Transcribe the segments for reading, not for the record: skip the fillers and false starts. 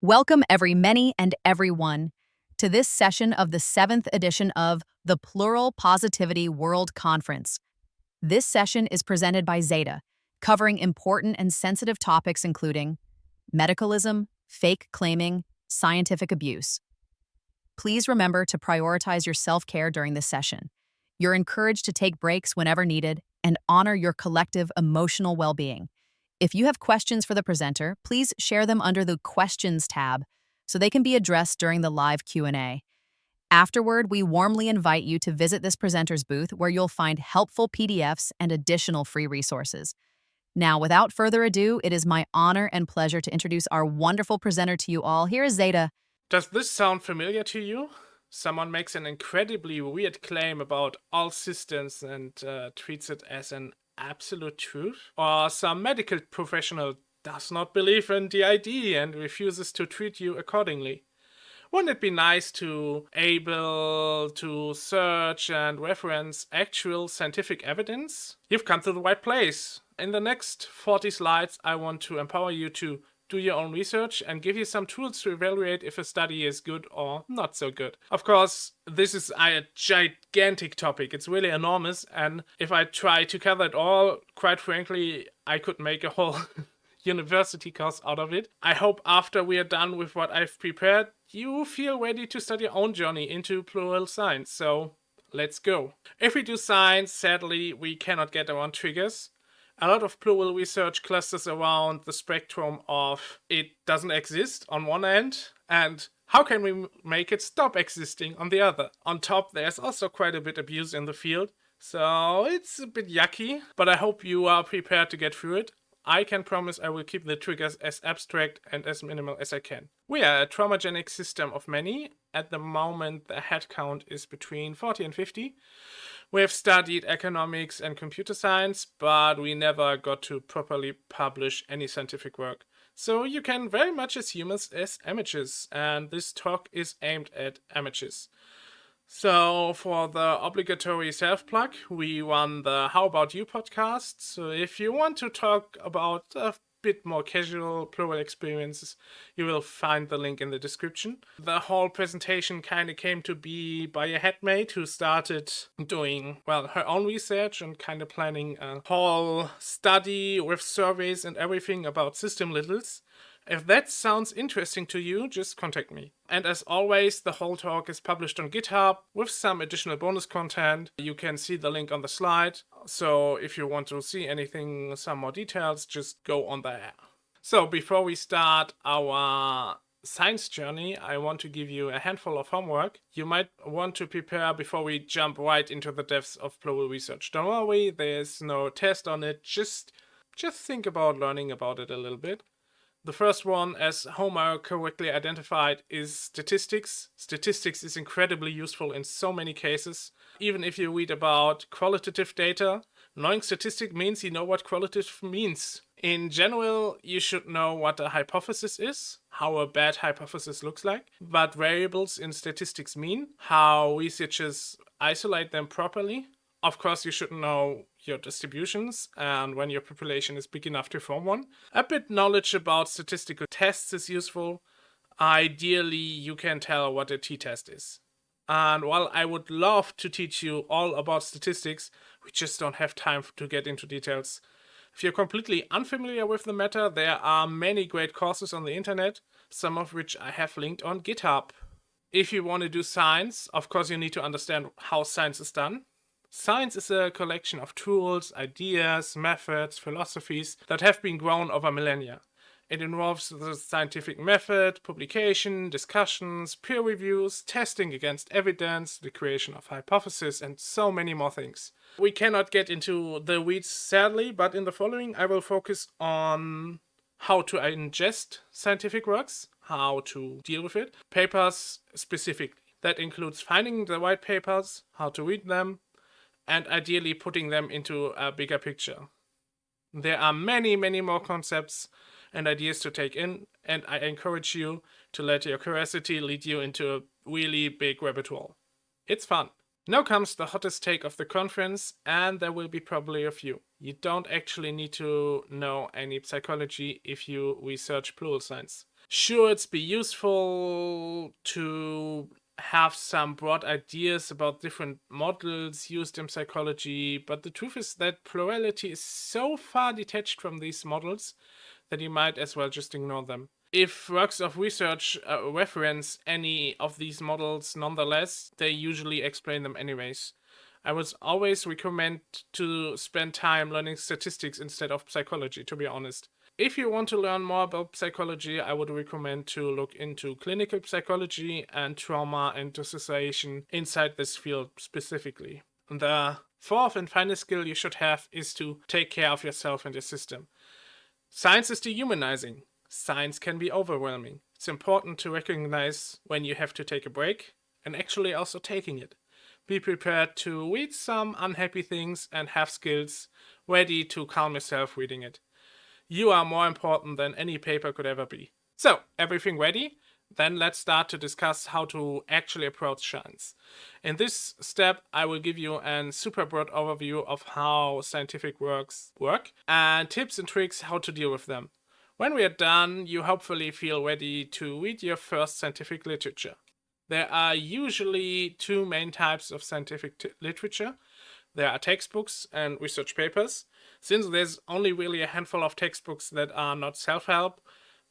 Welcome many and everyone to this session of the 7th edition of the Plural Positivity World Conference. This session is presented by Zeta, covering important and sensitive topics including medicalism, fake claiming, scientific abuse. Please remember to prioritize your self-care during this session. You're encouraged to take breaks whenever needed and honor your collective emotional well-being. If you have questions for the presenter, please share them under the Questions tab so they can be addressed during the live Q&A. Afterward, we warmly invite you to visit this presenter's booth where you'll find helpful PDFs and additional free resources. Now, without further ado, it is my honor and pleasure to introduce our wonderful presenter to you all. Here is Zeta. Does this sound familiar to you? Someone makes an incredibly weird claim about all systems and treats it as an absolute truth? Or some medical professional does not believe in the idea and refuses to treat you accordingly? Wouldn't it be nice to able to search and reference actual scientific evidence? You've come to the right place. In the next 40 slides, I want to empower you to do your own research and give you some tools to evaluate if a study is good or not so good. Of course, this is a gigantic topic. It's really enormous, and if I try to cover it all, quite frankly, I could make a whole university course out of it. I hope after we are done with what I've prepared, you feel ready to start your own journey into plural science. So let's go. If we do science, sadly, we cannot get around triggers. A lot of plural research clusters around the spectrum of it doesn't exist on one end, and how can we make it stop existing on the other? On top, there's also quite a bit of abuse in the field, so it's a bit yucky, but I hope you are prepared to get through it. I can promise I will keep the triggers as abstract and as minimal as I can. We are a traumagenic system of many. At the moment, the headcount is between 40 and 50. We have studied economics and computer science, but we never got to properly publish any scientific work. So you can very much assume us as amateurs, and this talk is aimed at amateurs. So for the obligatory self-plug, we run the How About You podcast. So if you want to talk about a bit more casual plural experiences, you will find the link in the description. The whole presentation kind of came to be by a headmate who started doing, well, her own research and kind of planning a whole study with surveys and everything about system littles. If that sounds interesting to you, just contact me. And as always, the whole talk is published on GitHub with some additional bonus content. You can see the link on the slide. So if you want to see anything, some more details, just go on there. So before we start our science journey, I want to give you a handful of homework you might want to prepare before we jump right into the depths of plural research. Don't worry, there's no test on it. Just think about learning about it a little bit. The first one, as Homer correctly identified, is statistics. Statistics is incredibly useful in so many cases. Even if you read about qualitative data, knowing statistic means you know what qualitative means. In general, you should know what a hypothesis is, how a bad hypothesis looks like, what variables in statistics mean, how researchers isolate them properly. Of course, you should know your distributions and when your population is big enough to form one. A bit knowledge about statistical tests is useful. Ideally, you can tell what a t-test is. And while I would love to teach you all about statistics, we just don't have time to get into details. If you're completely unfamiliar with the matter, there are many great courses on the internet, some of which I have linked on GitHub. If you want to do science, of course you need to understand how science is done. Science is a collection of tools, ideas, methods, philosophies that have been grown over millennia. It involves the scientific method, publication, discussions, peer reviews, testing against evidence, the creation of hypotheses, and so many more things. We cannot get into the weeds, sadly, but in the following I will focus on how to ingest scientific works, how to deal with it, papers specifically. That includes finding the right papers, how to read them, and ideally putting them into a bigger picture. There are many more concepts and ideas to take in, and I encourage you to let your curiosity lead you into a really big rabbit hole. It's fun. Now comes the hottest take of the conference, and there will be probably a few. You don't actually need to know any psychology if you research plural science. Sure, it's be useful to have some broad ideas about different models used in psychology, but the truth is that plurality is so far detached from these models that you might as well just ignore them. If works of research reference any of these models nonetheless, they usually explain them anyways. I would always recommend to spend time learning statistics instead of psychology, to be honest. If you want to learn more about psychology, I would recommend to look into clinical psychology and trauma and dissociation inside this field specifically. The fourth and final skill you should have is to take care of yourself and your system. Science is dehumanizing. Science can be overwhelming. It's important to recognize when you have to take a break and actually also taking it. Be prepared to read some unhappy things and have skills ready to calm yourself reading it. You are more important than any paper could ever be. So, everything ready? Then let's start to discuss how to actually approach science. In this step, I will give you a super broad overview of how scientific works work and tips and tricks how to deal with them. When we are done, you hopefully feel ready to read your first scientific literature. There are usually two main types of scientific literature. There are textbooks and research papers. Since there's only really a handful of textbooks that are not self-help,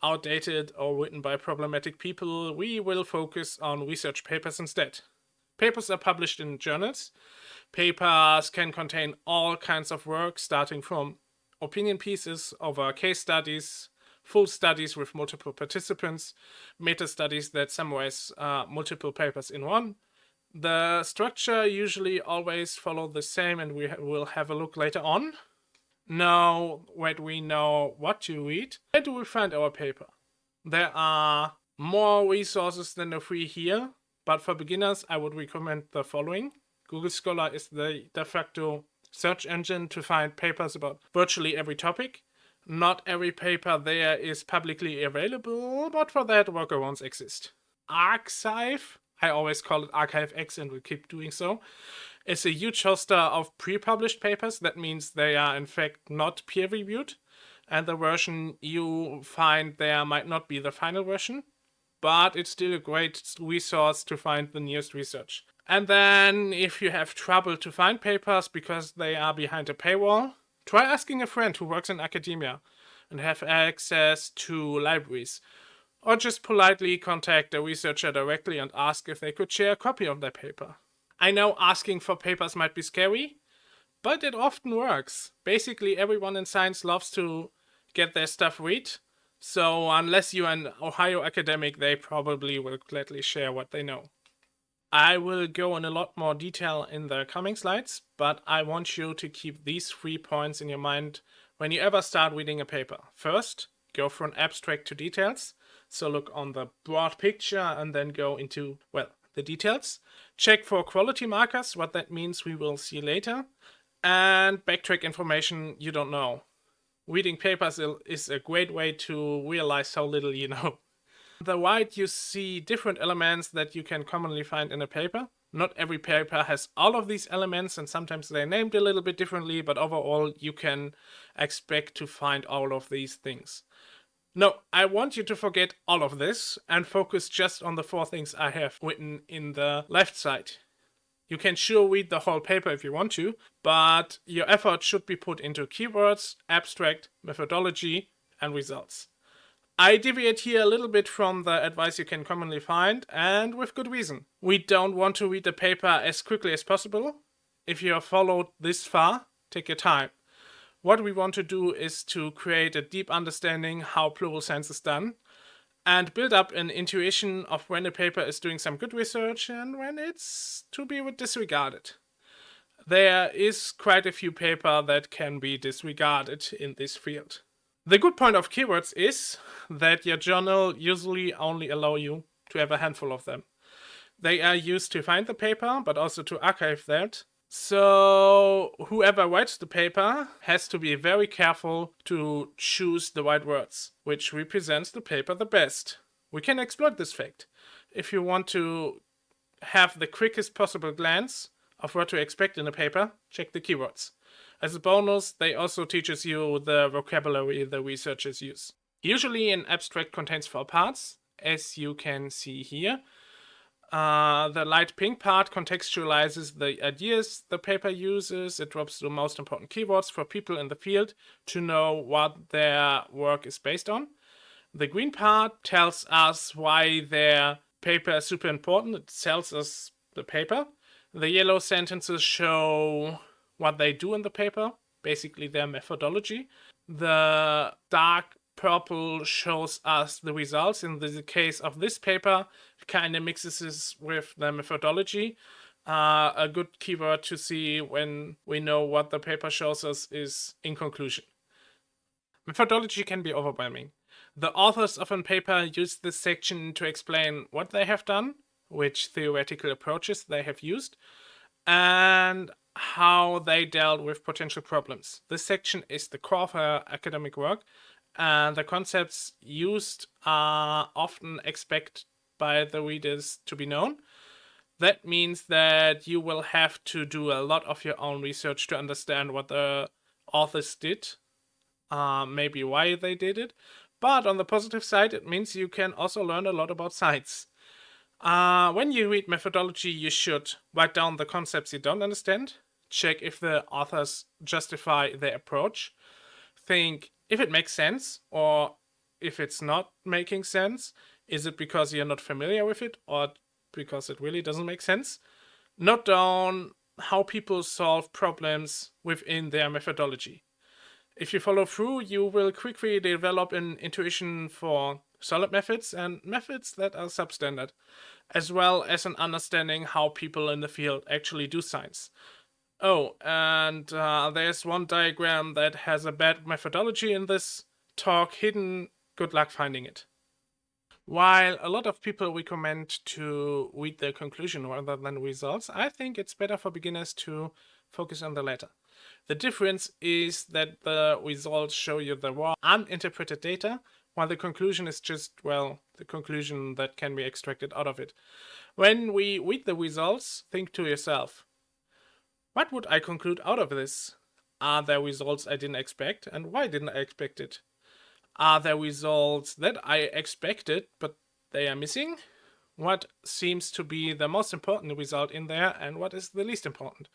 outdated, or written by problematic people, we will focus on research papers instead. Papers are published in journals. Papers can contain all kinds of work, starting from opinion pieces over case studies, full studies with multiple participants, meta-studies that summarize multiple papers in one. The structure usually always follow the same, and we will have a look later on. Now that we know what to read, where do we find our paper? There are more resources than the three here, but for beginners I would recommend the following. Google Scholar is the de facto search engine to find papers about virtually every topic. Not every paper there is publicly available, but for that workarounds exist. Archive, I always call it ArchiveX and will keep doing so, is a huge hoster of pre-published papers. That means they are in fact not peer-reviewed, and the version you find there might not be the final version, but it's still a great resource to find the newest research. And then if you have trouble to find papers because they are behind a paywall, try asking a friend who works in academia and have access to libraries. Or just politely contact a researcher directly and ask if they could share a copy of their paper. I know asking for papers might be scary, but it often works. Basically, everyone in science loves to get their stuff read, so unless you're an Ohio academic, they probably will gladly share what they know. I will go in a lot more detail in the coming slides, but I want you to keep these 3 points in your mind when you ever start reading a paper. First, go from abstract to details. So look on the broad picture and then go into, well, the details. Check for quality markers, what that means we will see later. And backtrack information you don't know. Reading papers is a great way to realize how little you know. On the right you see different elements that you can commonly find in a paper. Not every paper has all of these elements, and sometimes they're named a little bit differently, but overall you can expect to find all of these things. No, I want you to forget all of this and focus just on the 4 things I have written in the left side. You can sure read the whole paper if you want to, but your effort should be put into keywords, abstract, methodology, and results. I deviate here a little bit from the advice you can commonly find, and with good reason. We don't want to read the paper as quickly as possible. If you have followed this far, take your time. What we want to do is to create a deep understanding how plural science is done, and build up an intuition of when a paper is doing some good research and when it's to be disregarded. There is quite a few papers that can be disregarded in this field. The good point of keywords is that your journal usually only allows you to have a handful of them. They are used to find the paper, but also to archive that. So whoever writes the paper has to be very careful to choose the right words, which represents the paper the best. We can exploit this fact. If you want to have the quickest possible glance of what to expect in a paper, check the keywords. As a bonus, they also teaches you the vocabulary the researchers use. Usually an abstract contains 4 parts, as you can see here. The light pink part contextualizes the ideas the paper uses. It drops the most important keywords for people in the field to know what their work is based on. The green part tells us why their paper is super important. It tells us the paper. The yellow sentences show what they do in the paper, basically their methodology. The dark purple shows us the results. In the case of this paper, it kind of mixes this with the methodology. A good keyword to see when we know what the paper shows us is in conclusion. Methodology can be overwhelming. The authors of a paper use this section to explain what they have done, which theoretical approaches they have used, and how they dealt with potential problems. This section is the core of our academic work, and the concepts used are often expected by the readers to be known. That means that you will have to do a lot of your own research to understand what the authors did, maybe why they did it. But on the positive side, it means you can also learn a lot about science. When you read methodology, you should write down the concepts you don't understand, check if the authors justify their approach, think if it makes sense or if it's not making sense. Is it because you're not familiar with it or because it really doesn't make sense? Note down how people solve problems within their methodology. If you follow through, you will quickly develop an intuition for solid methods and methods that are substandard, as well as an understanding how people in the field actually do science. Oh, and there's one diagram that has a bad methodology in this talk hidden. Good luck finding it. While a lot of people recommend to read the conclusion rather than results, I think it's better for beginners to focus on the latter. The difference is that the results show you the raw, uninterpreted data, while the conclusion is just, well, the conclusion that can be extracted out of it. When we read the results, think to yourself, what would I conclude out of this? Are there results I didn't expect, and why didn't I expect it? Are there results that I expected, but they are missing? What seems to be the most important result in there, and what is the least important?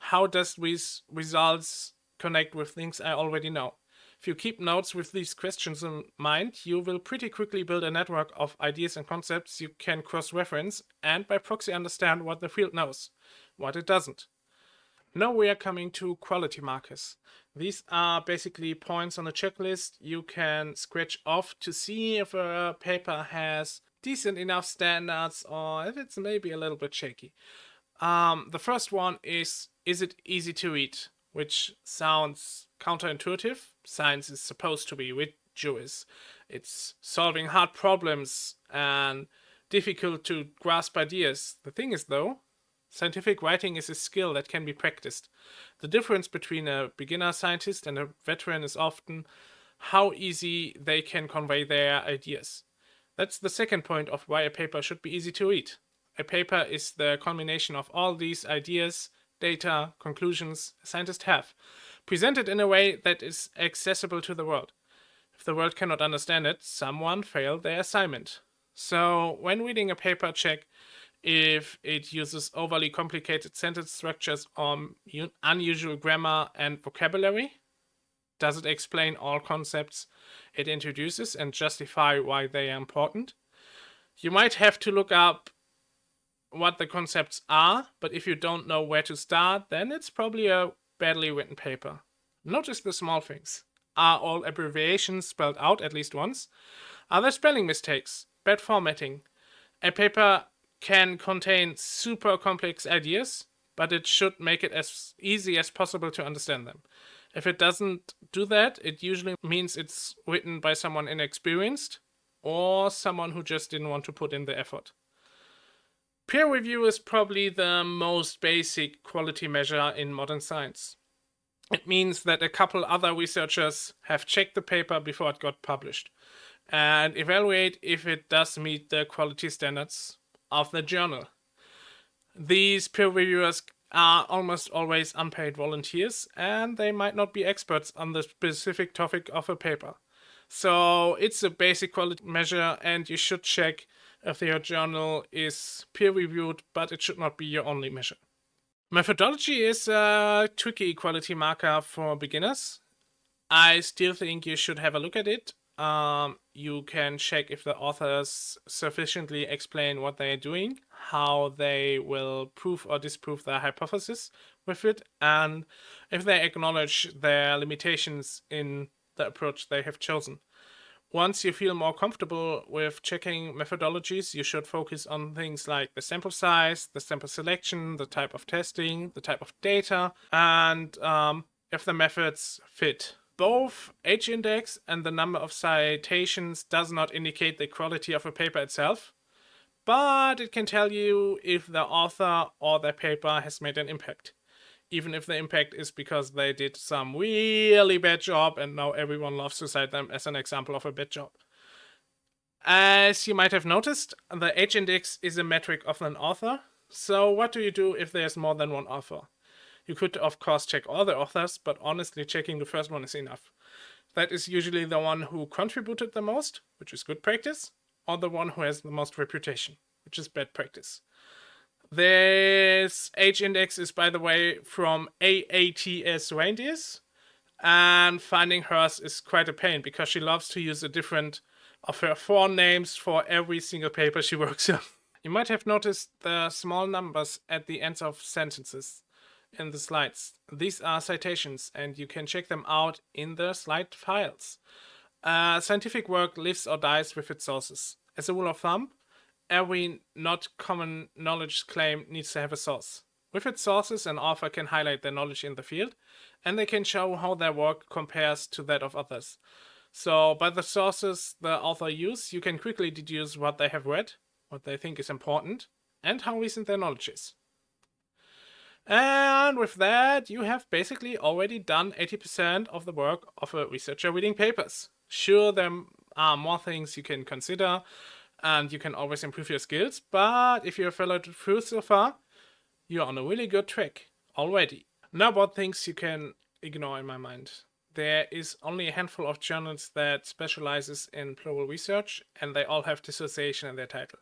How does these results connect with things I already know? If you keep notes with these questions in mind, you will pretty quickly build a network of ideas and concepts you can cross-reference and by proxy understand what the field knows, what it doesn't. Now we are coming to quality markers. These are basically points on a checklist you can scratch off to see if a paper has decent enough standards or if it's maybe a little bit shaky. The first one is it easy to read? Which sounds counterintuitive. Science is supposed to be rigorous. It's solving hard problems and difficult to grasp ideas. The thing is, though, scientific writing is a skill that can be practiced. The difference between a beginner scientist and a veteran is often how easy they can convey their ideas. That's the second point of why a paper should be easy to read. A paper is the culmination of all these ideas, data, conclusions scientists have, presented in a way that is accessible to the world. If the world cannot understand it, someone failed their assignment. So, when reading a paper, check if it uses overly complicated sentence structures or unusual grammar and vocabulary. Does it explain all concepts it introduces and justify why they are important? You might have to look up what the concepts are, but if you don't know where to start, then it's probably a badly written paper. Notice the small things. Are all abbreviations spelled out at least once? Are there spelling mistakes? Bad formatting? A paper can contain super complex ideas, but it should make it as easy as possible to understand them. If it doesn't do that, it usually means it's written by someone inexperienced or someone who just didn't want to put in the effort. Peer review is probably the most basic quality measure in modern science. It means that a couple other researchers have checked the paper before it got published and evaluate if it does meet the quality standards of the journal. These peer reviewers are almost always unpaid volunteers and they might not be experts on the specific topic of a paper. So it's a basic quality measure, and you should check if your journal is peer-reviewed, but it should not be your only measure. Methodology is a tricky quality marker for beginners. I still think you should have a look at it. You can check if the authors sufficiently explain what they are doing, how they will prove or disprove their hypothesis with it, and if they acknowledge their limitations in the approach they have chosen. Once you feel more comfortable with checking methodologies, you should focus on things like the sample size, the sample selection, the type of testing, the type of data, and if the methods fit. Both H-index and the number of citations does not indicate the quality of a paper itself, but it can tell you if the author or their paper has made an impact. Even if the impact is because they did some really bad job and now everyone loves to cite them as an example of a bad job. As you might have noticed, the H-index is a metric of an author. So what do you do if there's more than one author? You could, of course, check all the authors, but honestly, checking the first one is enough. That is usually the one who contributed the most, which is good practice, or the one who has the most reputation, which is bad practice. This H-index is, by the way, from AATS Reindeers, and finding hers is quite a pain because she loves to use a different of her 4 names for every single paper she works on. You might have noticed the small numbers at the ends of sentences in the slides. These are citations, and you can check them out in the slide files. Scientific work lives or dies with its sources. As a rule of thumb, every not common knowledge claim needs to have a source. With its sources, an author can highlight their knowledge in the field, and they can show how their work compares to that of others. So by the sources the author uses, you can quickly deduce what they have read, what they think is important, and how recent their knowledge is. And with that, you have basically already done 80% of the work of a researcher reading papers. Sure, there are more things you can consider, and you can always improve your skills, but if you've followed through so far, you're on a really good track already. Now about things you can ignore in my mind. There is only a handful of journals that specializes in plural research, and they all have dissociation in their title.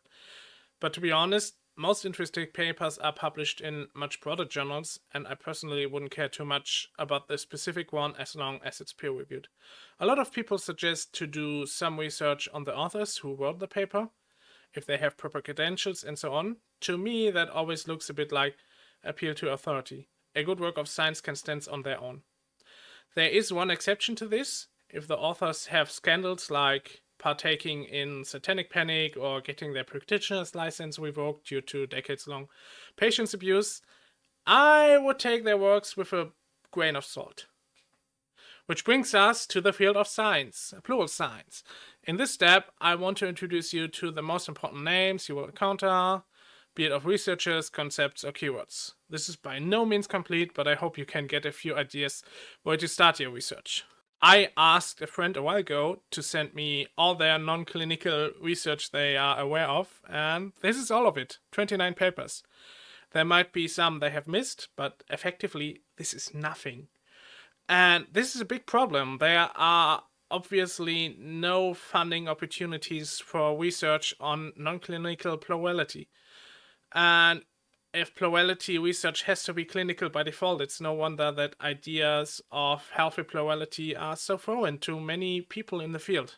But to be honest, most interesting papers are published in much broader journals, and I personally wouldn't care too much about the specific one as long as it's peer-reviewed. A lot of people suggest to do some research on the authors who wrote the paper, if they have proper credentials and so on. To me, that always looks a bit like appeal to authority. A good work of science can stand on their own. There is one exception to this. If the authors have scandals like partaking in satanic panic or getting their practitioner's license revoked due to decades-long patience abuse, I would take their works with a grain of salt. Which brings us to the field of science, plural science. In this step, I want to introduce you to the most important names you will encounter, be it of researchers, concepts, or keywords. This is by no means complete, but I hope you can get a few ideas where to start your research. I asked a friend a while ago to send me all their non-clinical research they are aware of, and this is all of it, 29 papers. There might be some they have missed, but effectively, this is nothing. And this is a big problem. There are obviously no funding opportunities for research on non-clinical plurality. And if plurality research has to be clinical by default, it's no wonder that ideas of healthy plurality are so foreign to many people in the field.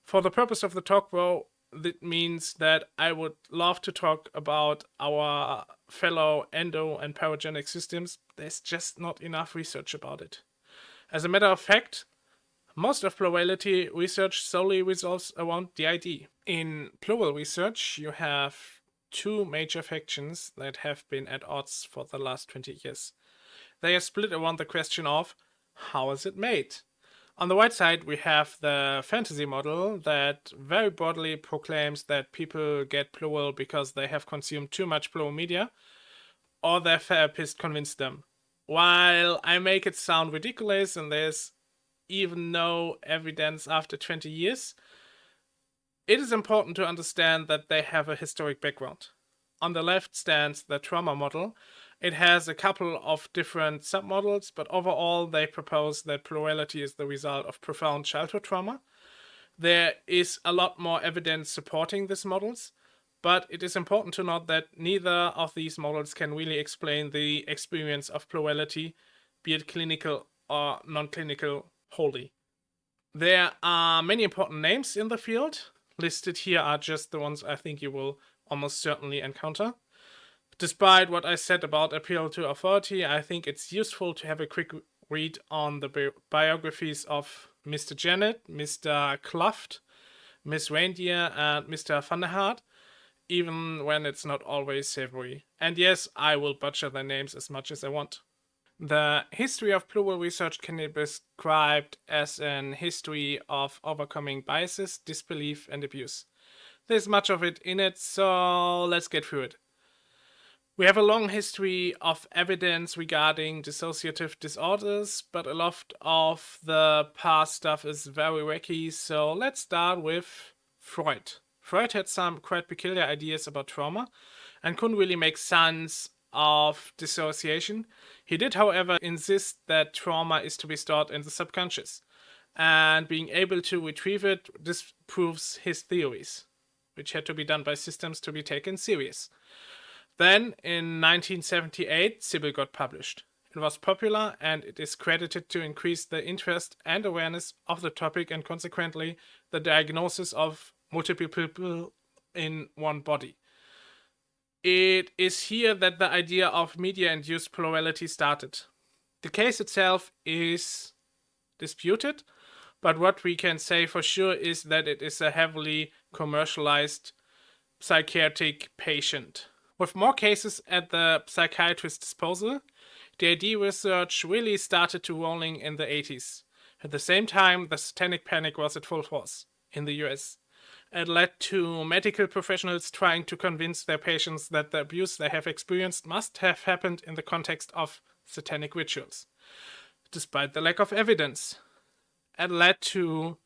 For the purpose of the talk, though, that means that I would love to talk about our fellow endo and paragenic systems. There's just not enough research about it. As a matter of fact, most of plurality research solely revolves around DID. In plural research, you have 2 major factions that have been at odds for the last 20 years. They are split around the question of how is it made? On the right side, we have the fantasy model that very broadly proclaims that people get plural because they have consumed too much plural media, or their therapist convinced them. While I make it sound ridiculous and there's even no evidence after 20 years, it is important to understand that they have a historic background. On the left stands the trauma model, It has a couple of different submodels, but overall they propose that plurality is the result of profound childhood trauma. There is a lot more evidence supporting these models, but it is important to note that neither of these models can really explain the experience of plurality, be it clinical or non-clinical, wholly. There are many important names in the field. Listed here are just the ones I think you will almost certainly encounter. Despite what I said about appeal to authority, I think it's useful to have a quick read on the biographies of Mr. Janet, Mr. Kluft, Miss Reindeer, and Mr. Van der Hart, even when it's not always savory. And yes, I will butcher their names as much as I want. The history of plural research can be described as an history of overcoming biases, disbelief, and abuse. There's much of it in it, so let's get through it. We have a long history of evidence regarding dissociative disorders, but a lot of the past stuff is very wacky, so let's start with Freud. Freud had some quite peculiar ideas about trauma and couldn't really make sense of dissociation. He did, however, insist that trauma is to be stored in the subconscious, and being able to retrieve it disproves his theories, which had to be done by systems to be taken serious. Then, in 1978, Sybil got published. It was popular, and it is credited to increase the interest and awareness of the topic and consequently the diagnosis of multiple people in one body. It is here that the idea of media-induced plurality started. The case itself is disputed, but what we can say for sure is that it is a heavily commercialized psychiatric patient. With more cases at the psychiatrist's disposal, DID research really started to rolling in the 80s. At the same time, the satanic panic was at full force in the US. It led to medical professionals trying to convince their patients that the abuse they have experienced must have happened in the context of satanic rituals, despite the lack of evidence. It led to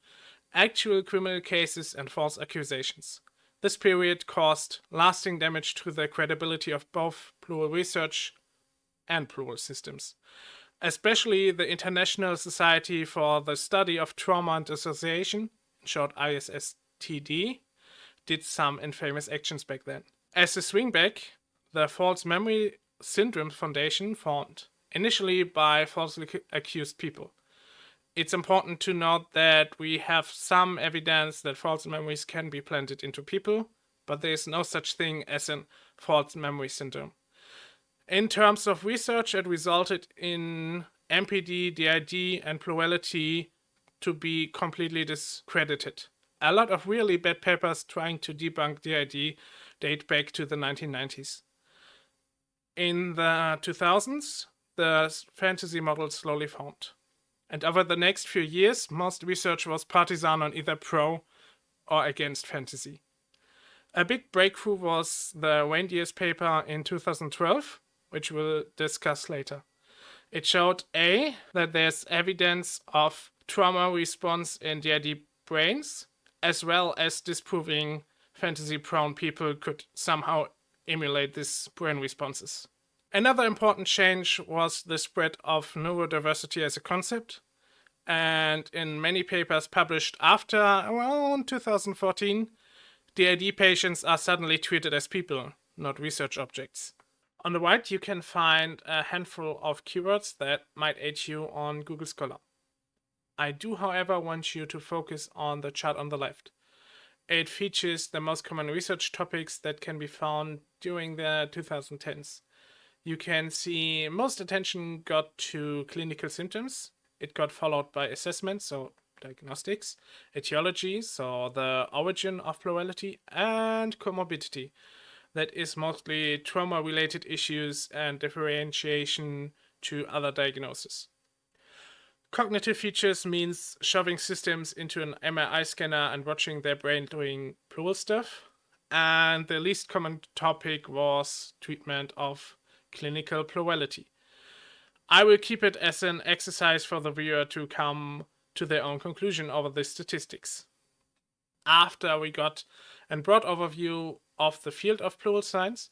actual criminal cases and false accusations. This period caused lasting damage to the credibility of both plural research and plural systems. Especially the International Society for the Study of Trauma and Dissociation, in short ISSTD, did some infamous actions back then. As a swingback, the False Memory Syndrome Foundation formed, initially by falsely accused people. It's important to note that we have some evidence that false memories can be planted into people, but there is no such thing as a false memory syndrome. In terms of research, it resulted in MPD, DID, and plurality to be completely discredited. A lot of really bad papers trying to debunk DID date back to the 1990s. In the 2000s, the fantasy model slowly formed. And over the next few years, most research was partisan on either pro or against fantasy. A big breakthrough was the Reindeer's paper in 2012, which we'll discuss later. It showed A, that there's evidence of trauma response in DID brains, as well as disproving fantasy-prone people could somehow emulate these brain responses. Another important change was the spread of neurodiversity as a concept, and in many papers published after around 2014, DID patients are suddenly treated as people, not research objects. On the right, you can find a handful of keywords that might aid you on Google Scholar. I do, however, want you to focus on the chart on the left. It features the most common research topics that can be found during the 2010s. You can see most attention got to clinical symptoms. It got followed by assessment, so diagnostics, etiology, so the origin of plurality, and comorbidity. That is mostly trauma-related issues and differentiation to other diagnoses. Cognitive features means shoving systems into an MRI scanner and watching their brain doing plural stuff. And the least common topic was treatment of clinical plurality. I will keep it as an exercise for the viewer to come to their own conclusion over the statistics. After we got a broad overview of the field of plural science,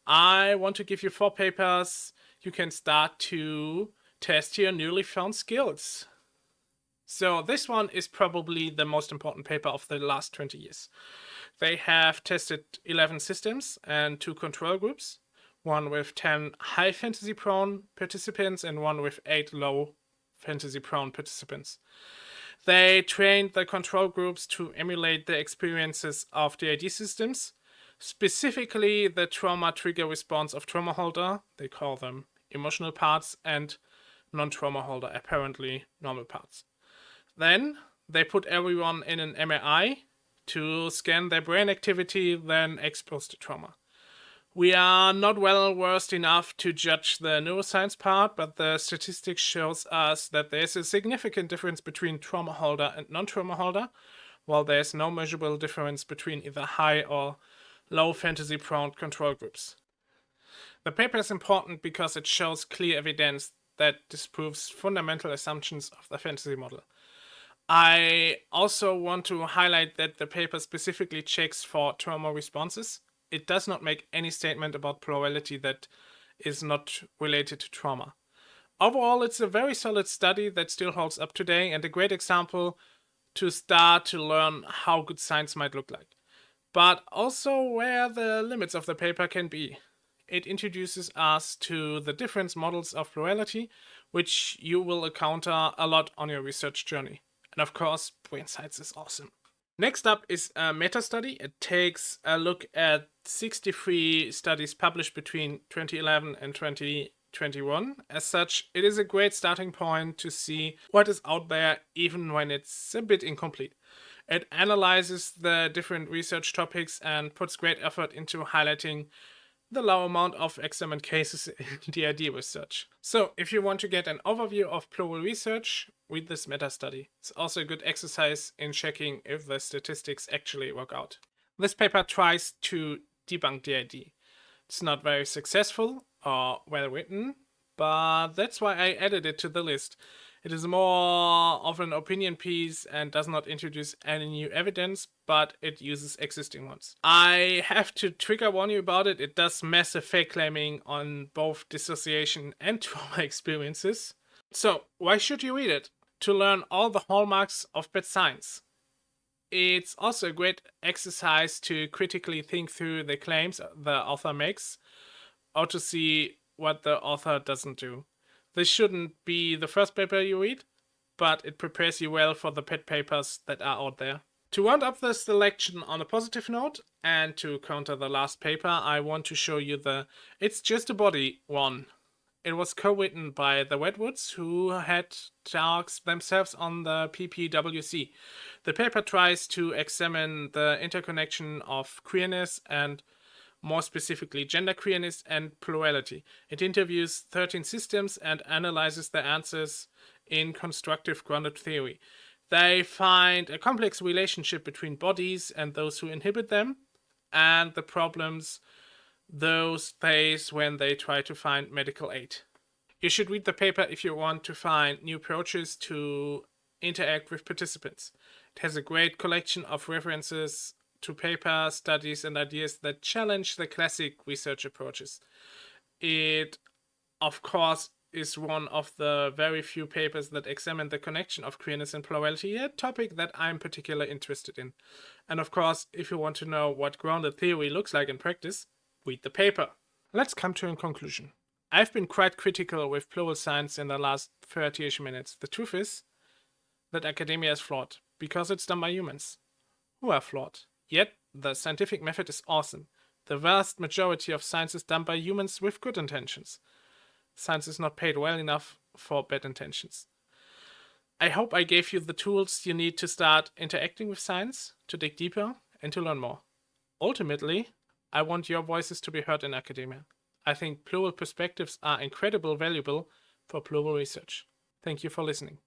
I want to give you 4 papers you can start to test your newly found skills. So this one is probably the most important paper of the last 20 years. They have tested 11 systems and 2 control groups, one with 10 high fantasy prone participants and one with 8 low fantasy prone participants. They trained the control groups to emulate the experiences of the ID systems, specifically the trauma trigger response of trauma holder, they call them emotional parts, and non-trauma holder, apparently normal parts. Then they put everyone in an MRI to scan their brain activity, then expose the trauma. We are not well versed enough to judge the neuroscience part, but the statistics shows us that there's a significant difference between trauma holder and non-trauma holder, while there's no measurable difference between either high or low fantasy prone control groups. The paper is important because it shows clear evidence that disproves fundamental assumptions of the fantasy model. I also want to highlight that the paper specifically checks for trauma responses. It does not make any statement about plurality that is not related to trauma. Overall, it's a very solid study that still holds up today and a great example to start to learn how good science might look like, but also where the limits of the paper can be. It introduces us to the different models of plurality, which you will encounter a lot on your research journey. And of course, brain science is awesome. Next up is a meta-study. It takes a look at 63 studies published between 2011 and 2021. As such, it is a great starting point to see what is out there, even when it's a bit incomplete. It analyzes the different research topics and puts great effort into highlighting the low amount of examined cases in DID research. So, if you want to get an overview of plural research, read this meta-study. It's also a good exercise in checking if the statistics actually work out. This paper tries to debunk DID. It's not very successful or well written, but that's why I added it to the list. It is more of an opinion piece and does not introduce any new evidence, but it uses existing ones. I have to trigger warn you about it. It does massive fake claiming on both dissociation and trauma experiences. So, why should you read it? To learn all the hallmarks of bad science. It's also a great exercise to critically think through the claims the author makes, or to see what the author doesn't do. This shouldn't be the first paper you read, but it prepares you well for the pet papers that are out there. To round up the selection on a positive note, and to counter the last paper, I want to show you the It's Just a Body one. It was co-written by the Redwoods, who had talks themselves on the PPWC. The paper tries to examine the interconnection of queerness and more specifically gender queerness and plurality. It interviews 13 systems and analyzes the answers in constructive grounded theory. They find a complex relationship between bodies and those who inhibit them, and the problems those face when they try to find medical aid. You should read the paper if you want to find new approaches to interact with participants. It has a great collection of references to paper, studies, and ideas that challenge the classic research approaches. It, of course, is one of the very few papers that examine the connection of queerness and plurality, a topic that I'm particularly interested in. And of course, if you want to know what grounded theory looks like in practice, read the paper. Let's come to a conclusion. I've been quite critical with plural science in the last 30-ish minutes. The truth is that academia is flawed, because it's done by humans, who are flawed. Yet, the scientific method is awesome. The vast majority of science is done by humans with good intentions. Science is not paid well enough for bad intentions. I hope I gave you the tools you need to start interacting with science, to dig deeper, and to learn more. Ultimately, I want your voices to be heard in academia. I think plural perspectives are incredibly valuable for plural research. Thank you for listening.